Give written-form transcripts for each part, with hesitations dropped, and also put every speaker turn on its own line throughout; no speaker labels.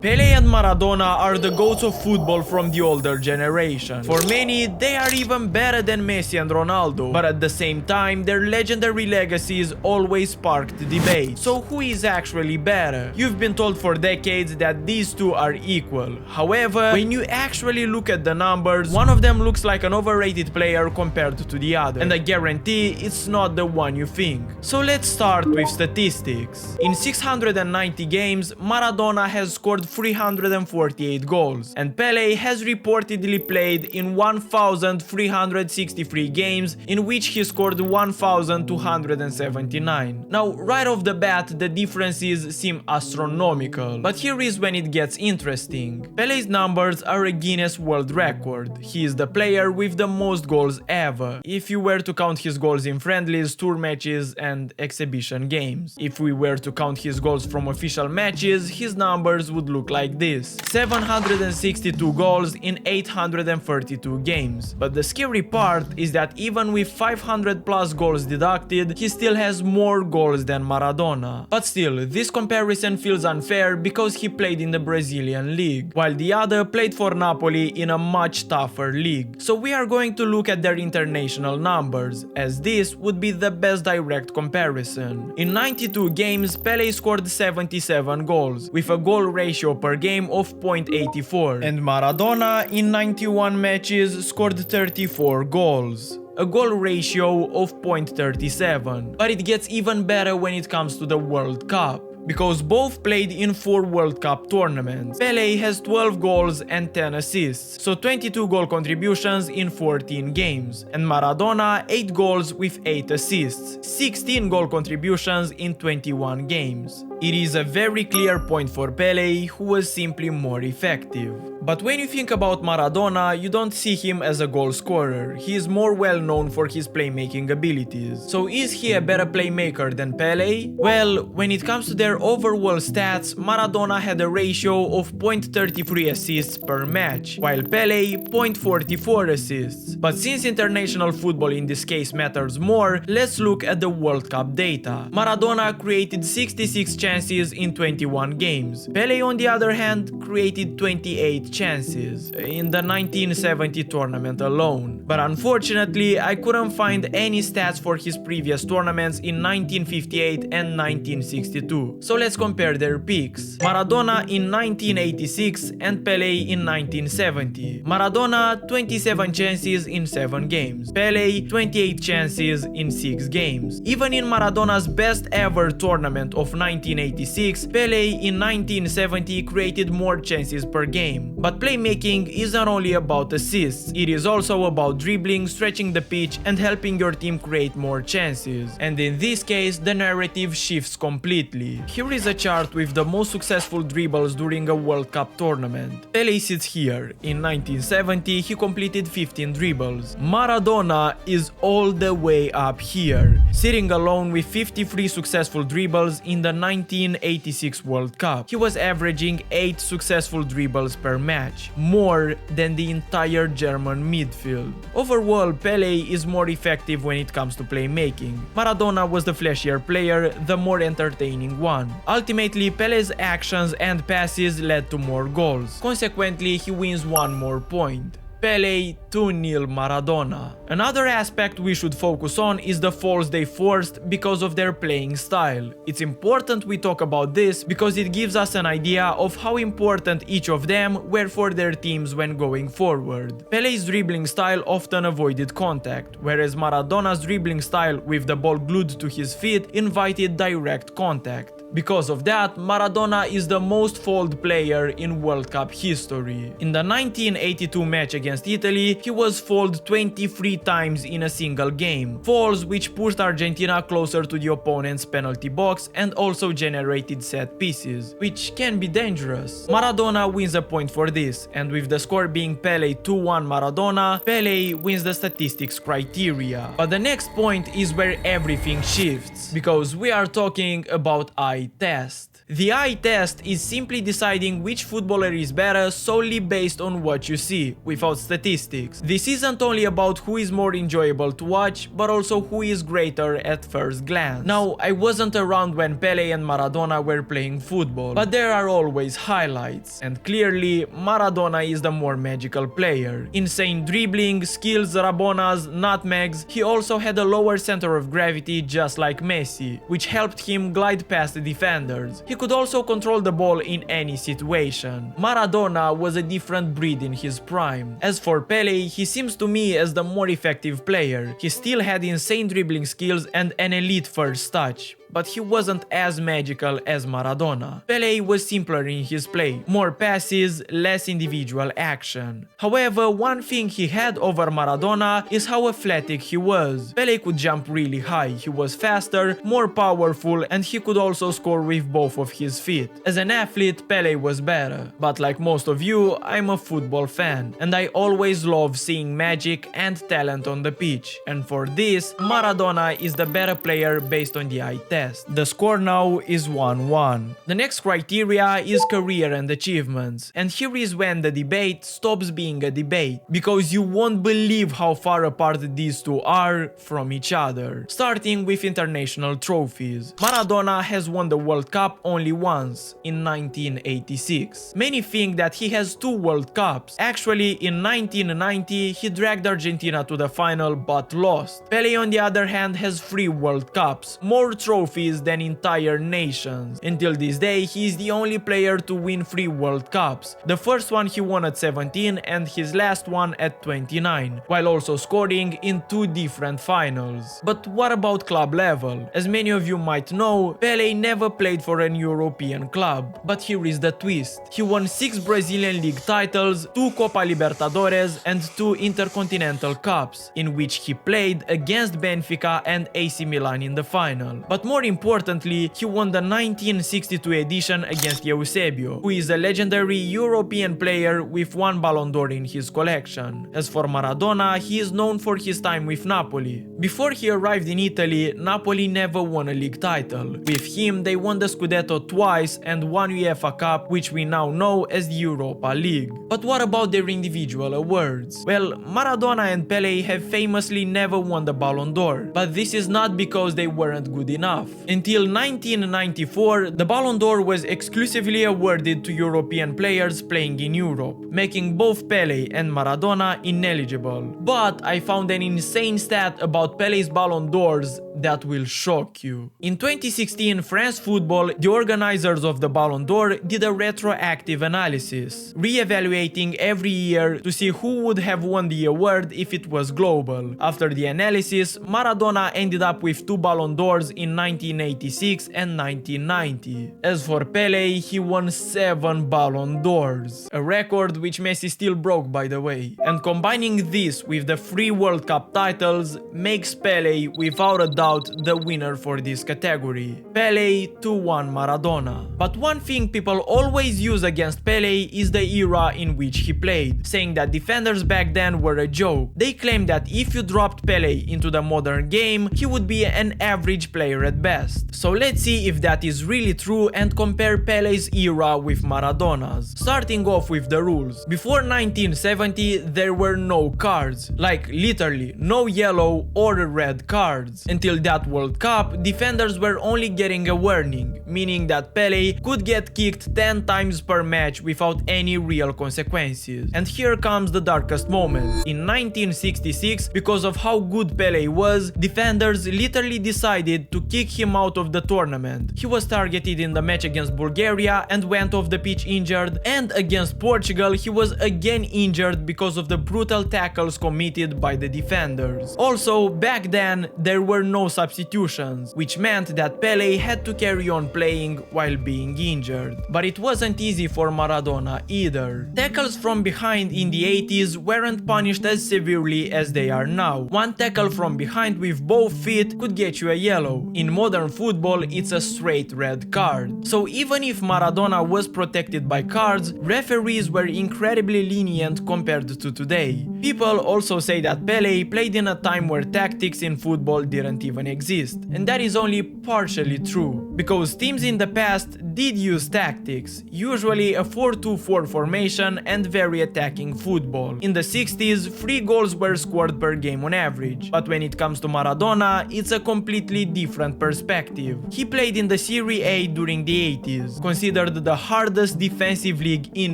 Pele and Maradona are the goats of football from the older generation. For many, they are even better than Messi and Ronaldo, but at the same time, their legendary legacies always sparked debate. So who is actually better? You've been told for decades that these two are equal. However, when you actually look at the numbers, one of them looks like an overrated player compared to the other, and I guarantee it's not the one you think. So let's start with statistics. In 690 games, Maradona has scored 348 goals, and Pele has reportedly played in 1,363 games, in which he scored 1,279. Now, right off the bat, the differences seem astronomical, but here is when it gets interesting. Pele's numbers are a Guinness World Record. He is the player with the most goals ever, if you were to count his goals in friendlies, tour matches, and exhibition games. If we were to count his goals from official matches, his numbers would look like this: 762 goals in 832 games. But the scary part is that even with 500 plus goals deducted, he still has more goals than Maradona. But still, this comparison feels unfair because he played in the Brazilian league, while the other played for Napoli in a much tougher league. So we are going to look at their international numbers, as this would be the best direct comparison. In 92 games, Pele scored 77 goals, with a goal ratio per game of 0.84, and Maradona in 91 matches scored 34 goals, a goal ratio of 0.37. But it gets even better when it comes to the World Cup, because both played in 4 World Cup tournaments. Pele has 12 goals and 10 assists, so 22 goal contributions in 14 games, and Maradona 8 goals with 8 assists, 16 goal contributions in 21 games. It is a very clear point for Pele, who was simply more effective. But when you think about Maradona, you don't see him as a goal scorer. He is more well known for his playmaking abilities. So is he a better playmaker than Pele? Well, when it comes to their overall stats, Maradona had a ratio of 0.33 assists per match, while Pele 0.44 assists. But since international football in this case matters more, let's look at the World Cup data. Maradona created 66 chances in 21 games. Pele, on the other hand, created 28 chances in the 1970 tournament alone. But unfortunately, I couldn't find any stats for his previous tournaments in 1958 and 1962. So let's compare their peaks. Maradona in 1986 and Pele in 1970. Maradona 27 chances in 7 games. Pele 28 chances in 6 games. Even in Maradona's best ever tournament of 1986, Pele in 1970 created more chances per game. But playmaking isn't only about assists, it is also about dribbling, stretching the pitch, and helping your team create more chances. And in this case, the narrative shifts completely. Here is a chart with the most successful dribbles during a World Cup tournament. Pele sits here. In 1970, he completed 15 dribbles. Maradona is all the way up here, sitting alone with 53 successful dribbles in the 1986 World Cup. He was averaging 8 successful dribbles per match, more than the entire German midfield. Overall, Pele is more effective when it comes to playmaking. Maradona was the flashier player, the more entertaining one. Ultimately, Pele's actions and passes led to more goals. Consequently, he wins 1 more point. Pele 2-0 Maradona. Another aspect we should focus on is the fouls they forced because of their playing style. It's important we talk about this because it gives us an idea of how important each of them were for their teams when going forward. Pele's dribbling style often avoided contact, whereas Maradona's dribbling style with the ball glued to his feet invited direct contact. Because of that, Maradona is the most fouled player in World Cup history. In the 1982 match against Italy, he was fouled 23 times in a single game. Fouls which pushed Argentina closer to the opponent's penalty box and also generated set pieces, which can be dangerous. Maradona wins a point for this, and with the score being Pele 2-1 Maradona, Pele wins the statistics criteria. But the next point is where everything shifts, because we are talking about eye test. The eye test is simply deciding which footballer is better solely based on what you see, without statistics. This isn't only about who is more enjoyable to watch, but also who is greater at first glance. Now, I wasn't around when Pele and Maradona were playing football, but there are always highlights, and clearly Maradona is the more magical player. Insane dribbling, skills, rabonas, nutmegs. He also had a lower center of gravity just like Messi, which helped him glide past the defenders. He could also control the ball in any situation. Maradona was a different breed in his prime. As for Pele, he seems to me as the more effective player. He still had insane dribbling skills and an elite first touch, but he wasn't as magical as Maradona. Pele was simpler in his play, more passes, less individual action. However, one thing he had over Maradona is how athletic he was. Pele could jump really high, he was faster, more powerful, and he could also score with both of his feet. As an athlete, Pele was better, but like most of you, I'm a football fan, and I always love seeing magic and talent on the pitch, and for this, Maradona is the better player based on the eye test. The score now is 1-1. The next criteria is career and achievements, and here is when the debate stops being a debate, because you won't believe how far apart these two are from each other. Starting with international trophies. Maradona has won the World Cup only once, in 1986. Many think that he has 2 World Cups. Actually, in 1990 he dragged Argentina to the final but lost. Pele on the other hand has 3 World Cups, more trophies than entire nations. Until this day he is the only player to win 3 World Cups. The first one he won at 17 and his last one at 29, while also scoring in 2 different finals. But what about club level? As many of you might know, Pele never played for an European club. But here is the twist. He won 6 Brazilian League titles, 2 Copa Libertadores and 2 Intercontinental Cups, in which he played against Benfica and AC Milan in the final. But more importantly, he won the 1962 edition against Eusebio, who is a legendary European player with 1 Ballon d'Or in his collection. As for Maradona, he is known for his time with Napoli. Before he arrived in Italy, Napoli never won a league title. With him, they won the Scudetto twice and 1 UEFA Cup, which we now know as the Europa League. But what about their individual awards? Well, Maradona and Pele have famously never won the Ballon d'Or, but this is not because they weren't good enough. Until 1994, the Ballon d'Or was exclusively awarded to European players playing in Europe, making both Pele and Maradona ineligible. But I found an insane stat about Pele's Ballon d'Ors that will shock you. In 2016, France Football, the organizers of the Ballon d'Or, did a retroactive analysis, re-evaluating every year to see who would have won the award if it was global. After the analysis, Maradona ended up with 2 Ballon d'Ors in 1986 and 1990. As for Pele, he won 7 Ballon d'Ors, a record which Messi still broke, by the way. And combining this with the 3 World Cup titles makes Pele without a doubt the winner for this category. Pele 2-1 Maradona. But one thing people always use against Pele is the era in which he played, saying that defenders back then were a joke. They claim that if you dropped Pele into the modern game, he would be an average player at best. So let's see if that is really true and compare Pele's era with Maradona's. Starting off with the rules. Before 1970, there were no cards, like literally no yellow or red cards. Until that World Cup, defenders were only getting a warning, meaning that Pele could get kicked 10 times per match without any real consequences. And here comes the darkest moment. In 1966, because of how good Pele was, defenders literally decided to kick him out of the tournament. He was targeted in the match against Bulgaria and went off the pitch injured, and against Portugal he was again injured because of the brutal tackles committed by the defenders. Also, back then there were no substitutions, which meant that Pele had to carry on playing while being injured. But it wasn't easy for Maradona either. Tackles from behind in the 80s weren't punished as severely as they are now. One tackle from behind with both feet could get you a yellow. In modern football, it's a straight red card. So even if Maradona was protected by cards, referees were incredibly lenient compared to today. People also say that Pele played in a time where tactics in football didn't even exist, and that is only partially true. because teams in the past did use tactics, usually a 4-2-4 formation and very attacking football. In the 60s, 3 goals were scored per game on average, but when it comes to Maradona, it's a completely different perspective. He played in the Serie A during the 80s, considered the hardest defensive league in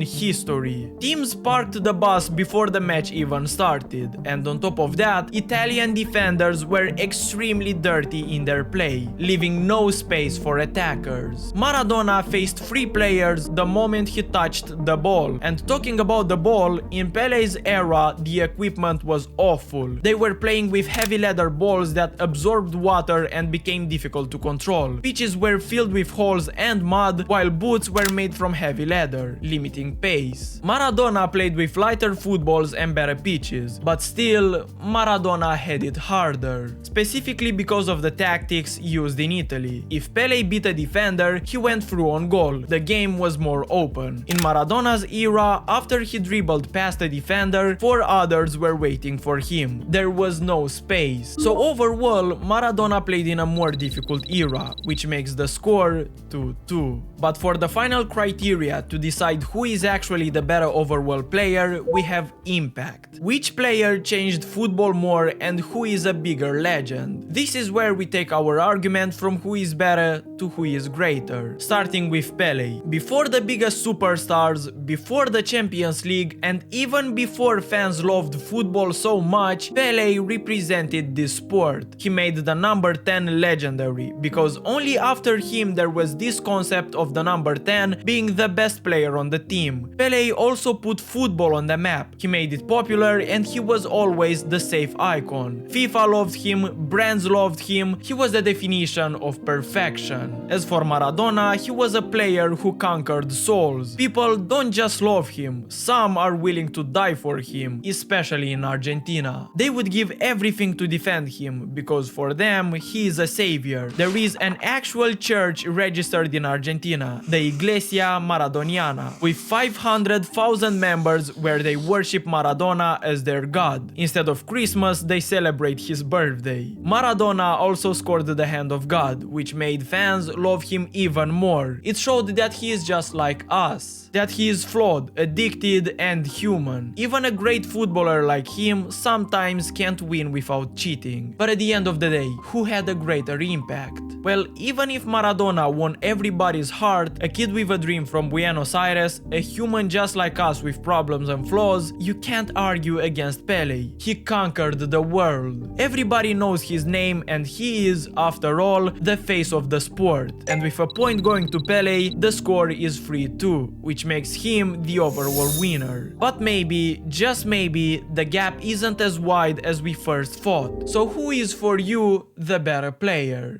history. Teams parked the bus before the match even started, and on top of that, Italian defenders were extremely dirty in their play, leaving no space for attackers. Maradona faced 3 players the moment he touched the ball, and talking about the ball, in Pele's era the equipment was awful. They were playing with heavy leather balls that absorbed water and became difficult to control. Pitches were filled with holes and mud, while boots were made from heavy leather, limiting pace. Maradona played with lighter footballs and better pitches, but still, Maradona had it harder, specifically because of the tactics used in Italy. If Pele beat a defender, he went through on goal. The game was more open. In Maradona's era, after he dribbled past a defender, 4 others were waiting for him. There was no space. So overall, Maradona played in a more difficult era, which makes the score 2-2. But for the final criteria to decide who is actually the better overall player, we have impact. Which player changed football more and who is a bigger legend? This is where we take our argument from who is better to who is greater. Starting with Pele. Before the biggest superstars, before the Champions League, and even before fans loved football so much, Pele represented this sport. He made the number 10 legendary, because only after him there was this concept of the number 10 being the best player on the team. Pele also put football on the map. He made it popular and he was always the safe icon. FIFA loved him, brands loved him, he was the definition of perfection. As for Maradona, he was a player who conquered souls. People don't just love him, some are willing to die for him, especially in Argentina. They would give everything to defend him, because for them, he is a savior. There is an actual church registered in Argentina, the Iglesia Maradoniana, with 500,000 members where they worship Maradona as their god. Instead of Christmas, they celebrate his birthday. Maradona also scored the hand of God, which made fans love him even more. It showed that he is just like us, that he is flawed, addicted, and human. Even a great footballer like him sometimes can't win without cheating. But at the end of the day, who had a greater impact? Well, even if Maradona won everybody's heart, a kid with a dream from Buenos Aires, a human just like us with problems and flaws, you can't argue against Pele. He conquered the world. Everybody knows his name and he is, after all, the face of the sport. And with a point going to Pele, the score is 3-2, which makes him the overall winner. But maybe, just maybe, the gap isn't as wide as we first thought. So who is for you the better player?